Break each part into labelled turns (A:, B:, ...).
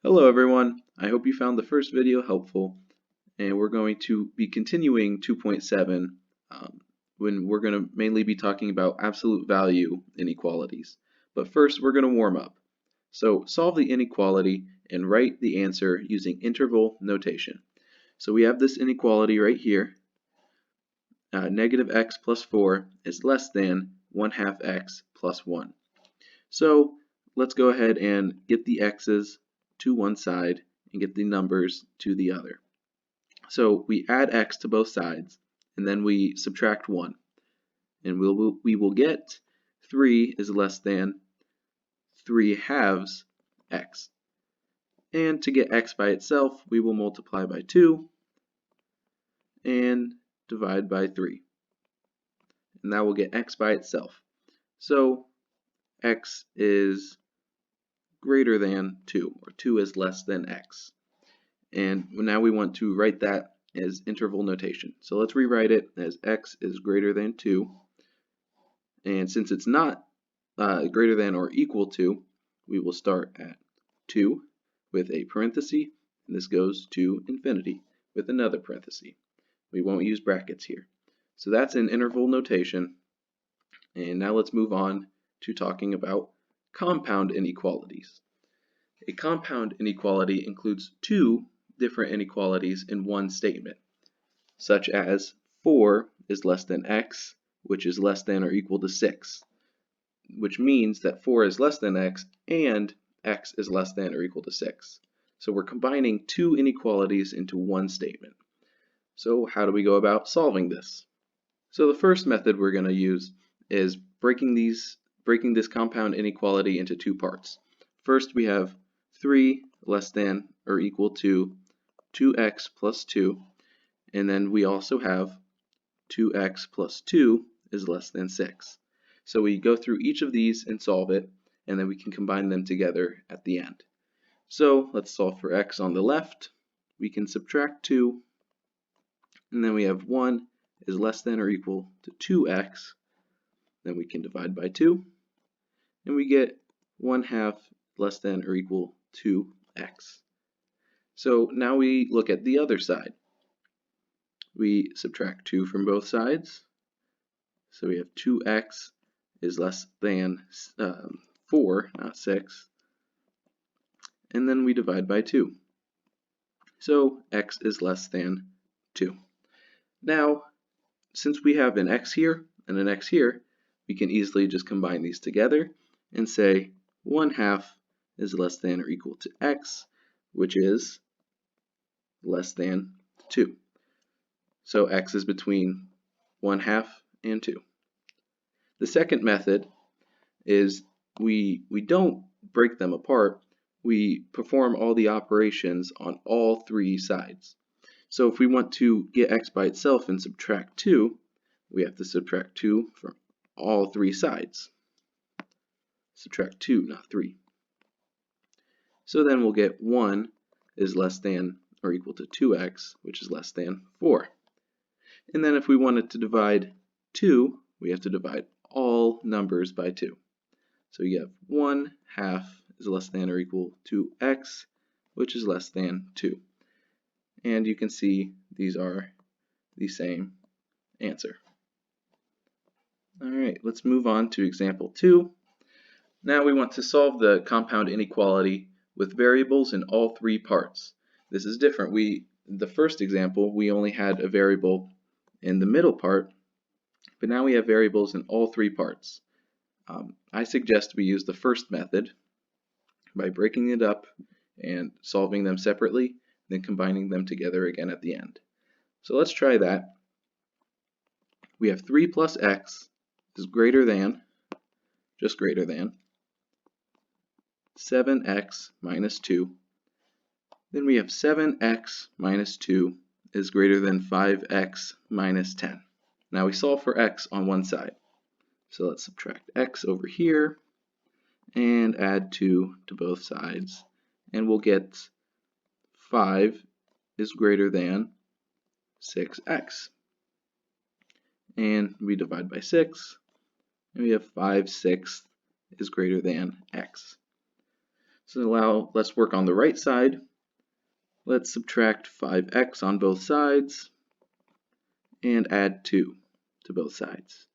A: Hello everyone, I hope you found the first video helpful, and we're going to be continuing 2.7 when we're going to mainly be talking about absolute value inequalities. But first we're going to warm up. So solve the inequality and write the answer using interval notation. So we have this inequality right here. Negative x plus 4 is less than 1/2 x plus 1. So let's go ahead and get the x's to one side and get the numbers to the other. So we add x to both sides and then we subtract 1. And we will get 3 is less than 3/2 x. And to get x by itself, we will multiply by 2 and divide by 3. And that will get x by itself. So x is greater than 2, or 2 is less than x. And now we want to write that as interval notation. So let's rewrite it as x is greater than 2. And since it's not greater than or equal to, we will start at 2 with a parenthesis, and this goes to infinity with another parenthesis. We won't use brackets here. So that's an interval notation. And now let's move on to talking about compound inequalities. A compound inequality includes two different inequalities in one statement, such as 4 is less than x, which is less than or equal to 6, which means that 4 is less than x and x is less than or equal to 6. So we're combining two inequalities into one statement. So how do we go about solving this? So the first method we're going to use is breaking this compound inequality into two parts. First we have 3 less than or equal to 2x plus 2, and then we also have 2x plus 2 is less than 6. So we go through each of these and solve it, and then we can combine them together at the end. So let's solve for x on the left. We can subtract 2, and then we have 1 is less than or equal to 2x. Then we can divide by 2, and we get 1/2 less than or equal to x. So now we look at the other side. We subtract 2 from both sides. So we have 2x is less than 4, not 6. And then we divide by 2. So x is less than 2. Now, since we have an x here and an x here, we can easily just combine these together and say 1/2 is less than or equal to x, which is less than 2. So x is between 1/2 and 2. The second method is we don't break them apart, we perform all the operations on all three sides. So if we want to get x by itself and subtract 2, we have to subtract 2 from all three sides. Subtract 2, not 3. So then we'll get 1 is less than or equal to 2x, which is less than 4. And then if we wanted to divide 2, we have to divide all numbers by 2. So you have 1/2 is less than or equal to x, which is less than 2. And you can see these are the same answer. Alright, let's move on to example 2. Now we want to solve the compound inequality with variables in all three parts. This is different. The first example, we only had a variable in the middle part, but now we have variables in all three parts. I suggest we use the first method by breaking it up and solving them separately, then combining them together again at the end. So let's try that. We have 3 plus x is greater than, just greater than, 7x minus 2. Then we have 7x minus 2 is greater than 5x minus 10. Now we solve for x on one side. So let's subtract x over here and add 2 to both sides. And we'll get 5 is greater than 6x. And we divide by 6, and we have 5/6 is greater than x. So now let's work on the right side. Let's subtract 5x on both sides and add 2 to both sides.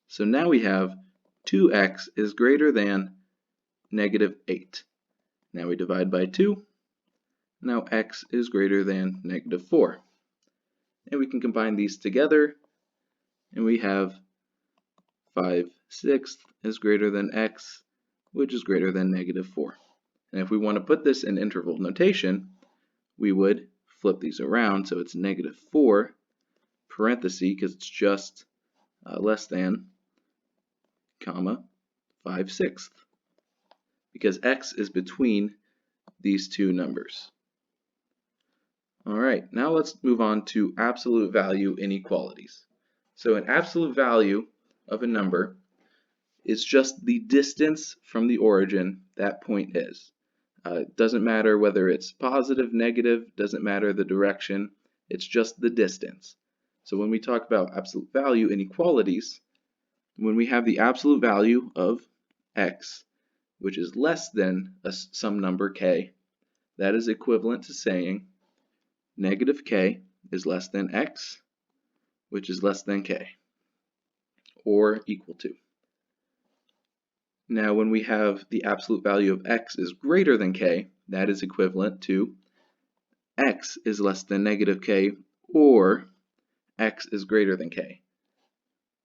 A: So now we have 2x is greater than negative 8. Now we divide by 2. Now x is greater than negative 4. And we can combine these together, and we have 5/6 is greater than x, which is greater than negative 4. And if we want to put this in interval notation, we would flip these around, so it's negative 4, parenthesis, because it's just less than, comma, 5/6, because x is between these two numbers. All right, now let's move on to absolute value inequalities. So an absolute value of a number is just the distance from the origin that point is. It doesn't matter whether it's positive, negative, doesn't matter the direction, it's just the distance. So when we talk about absolute value inequalities, when we have the absolute value of x, which is less than some number k, that is equivalent to saying negative k is less than x, which is less than k, or equal to. Now when we have the absolute value of x is greater than k, that is equivalent to x is less than negative k, or x is greater than k.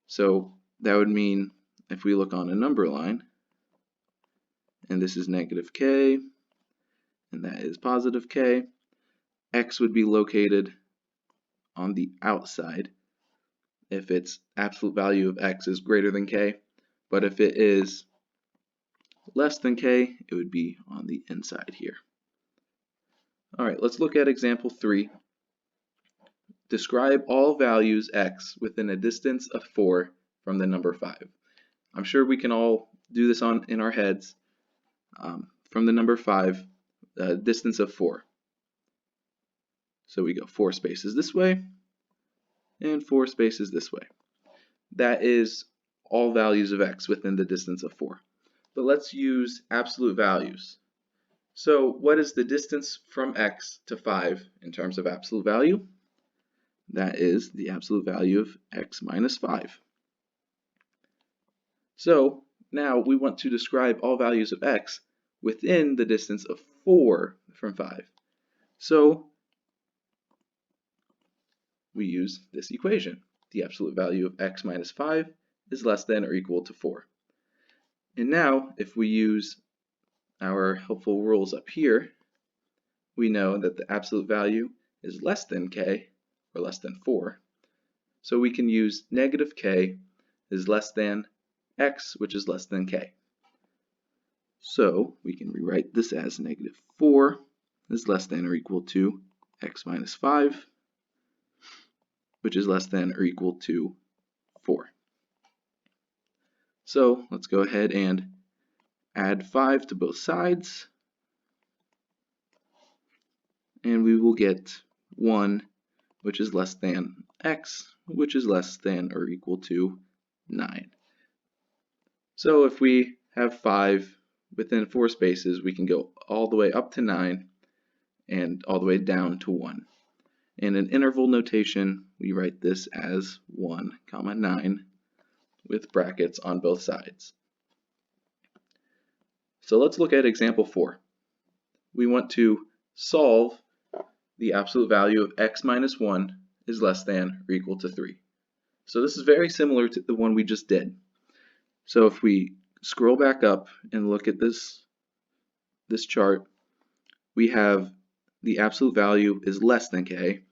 A: So that would mean if we look on a number line, and this is negative k, and that is positive k, x would be located on the outside if its absolute value of x is greater than k, but if it is less than k, it would be on the inside here. All right, let's look at example 3. Describe all values x within a distance of 4 from the number 5. I'm sure we can all do this in our heads. From the number 5, distance of 4. So we go 4 spaces this way and 4 spaces this way. That is all values of x within the distance of 4. But let's use absolute values. So what is the distance from x to 5 in terms of absolute value? That is the absolute value of x minus 5. So now we want to describe all values of x within the distance of 4 from 5. So we use this equation. The absolute value of x minus 5 is less than or equal to 4. And now if we use our helpful rules up here, we know that the absolute value is less than k, or less than 4. So we can use negative k is less than x, which is less than k. So we can rewrite this as negative 4 is less than or equal to x minus 5, which is less than or equal to 4. So let's go ahead and add 5 to both sides, and we will get 1, which is less than x, which is less than or equal to 9. So if we have 5 within 4 spaces, we can go all the way up to 9 and all the way down to 1. And in interval notation, we write this as 1, 9 with brackets on both sides. So let's look at example 4. We want to solve the absolute value of x minus 1 is less than or equal to 3. So this is very similar to the one we just did. So if we scroll back up and look at this chart, we have the absolute value is less than k,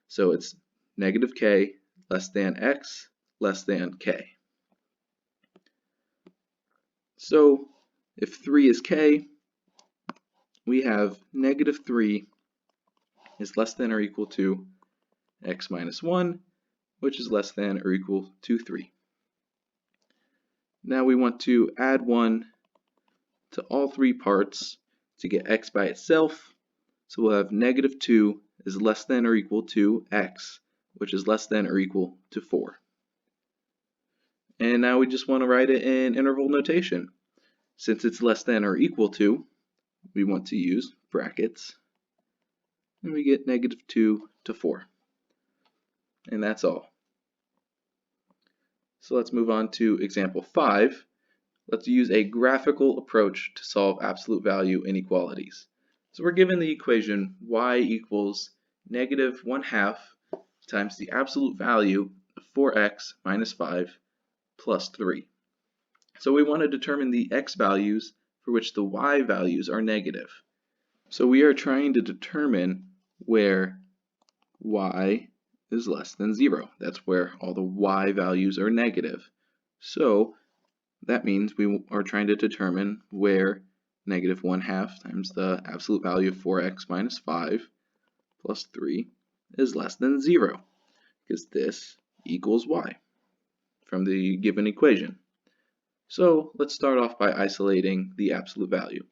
A: so it's negative k less than x less than k. So if 3 is k, we have negative 3 is less than or equal to x minus 1, which is less than or equal to 3. Now we want to add 1 to all 3 parts to get x by itself. So we'll have negative 2 is less than or equal to x, which is less than or equal to 4. And now we just want to write it in interval notation. Since it's less than or equal to, we want to use brackets, and we get -2 to 4. And that's all. So let's move on to example 5. Let's use a graphical approach to solve absolute value inequalities. So we're given the equation y equals -1/2 times the absolute value of 4x minus 5 plus 3. So we want to determine the x values for which the y values are negative. So we are trying to determine where y is less than 0. That's where all the y values are negative. So that means we are trying to determine where -1/2 times the absolute value of 4x minus 5 plus 3 is less than 0, because this equals y from the given equation. So let's start off by isolating the absolute value.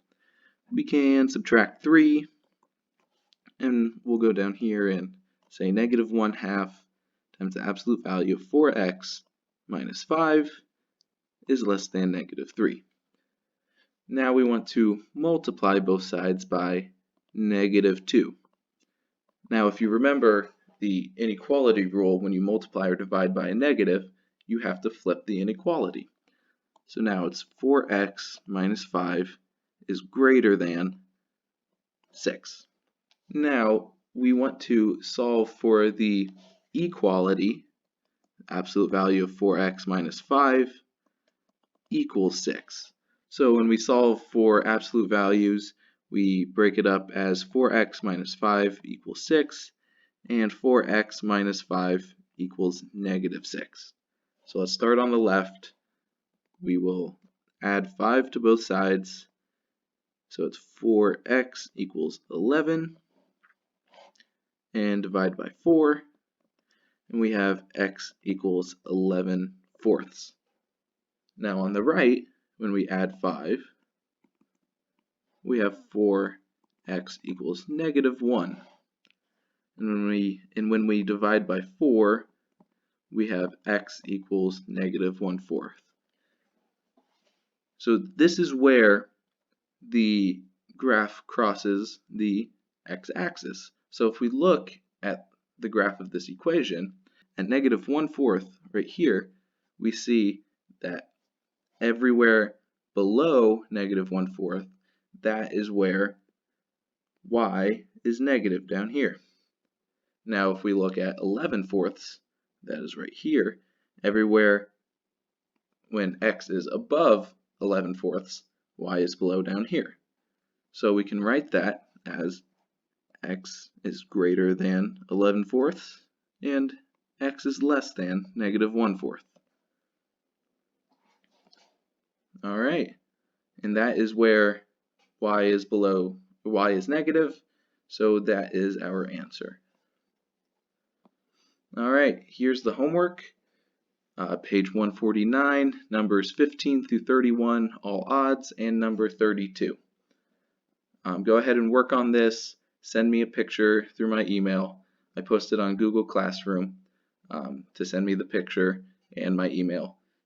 A: We can subtract 3, and we'll go down here and say -1/2 times the absolute value of 4x minus 5 is less than -3. Now we want to multiply both sides by -2. Now if you remember the inequality rule, when you multiply or divide by a negative, you have to flip the inequality. So now it's 4x minus 5 is greater than 6. Now we want to solve for the equality, absolute value of 4x minus 5 equals 6. So when we solve for absolute values, we break it up as 4x minus 5 equals 6, and 4x minus 5 equals -6. So let's start on the left. We will add 5 to both sides. So it's 4x equals 11, and divide by 4, and we have x equals 11/4. Now on the right, when we add 5, we have 4x equals -1. And when we divide by 4, we have x equals -1/4. So this is where the graph crosses the x-axis. So if we look at the graph of this equation, at -1/4 right here, we see that everywhere below -1/4, that is where y is negative down here. Now if we look at 11/4, that is right here, everywhere when x is above 11/4, y is below down here. So we can write that as x is greater than 11/4 and x is less than -1/4. Alright, and that is where y is negative, so that is our answer. Alright, here's the homework. Page 149, numbers 15 through 31, all odds, and number 32. Go ahead and work on this. Send me a picture through my email. I posted on Google Classroom to send me the picture and my email.